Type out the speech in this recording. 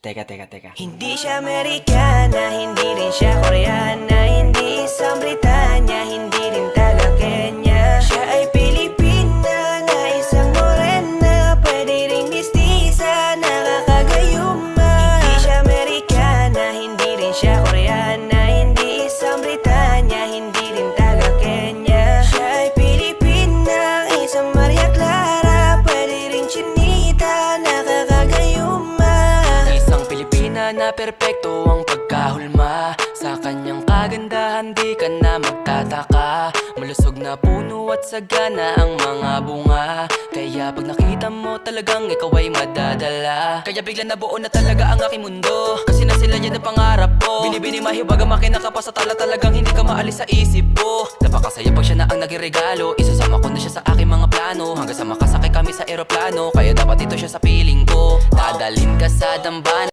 Teka. Hindi siya Amerikana, hindi rin siya Koreana, hindi isang Britanya, hindi rin taga Kenya. Siya ay Pilipina na isang morena, pwede ring mistisa, nakakagayuma. Hindi siya Amerikana, hindi rin siya Koreana, hindi isang Britanya, hindi rin taga Kenya. Siya ay Pilipina, isang Maria Clara, pwede ring chinita, nakakagayuma. Isang Pilipina na perpekto ang pagkahulma. Sa kanyang kagandahan di ka na magtataka. Malusog na puno at sagana ang mga bunga. Kaya pag nakita mo talagang ikaw ay madadala. Kaya bigla nabuo na talaga ang aking mundo. Kasi na sila yan ang pangarap ko. Binibini mahiwaga makinaka pa sa tala, talagang hindi ka maalis sa isip ko. Napakasaya pag siya na ang naging-regalo. Isasama ko na siya sa aking mga plano. Hanggang sa makasakay kami sa eroplano. Kaya dapat ito siya sa piling ko. Dadalhin ka sa dambana.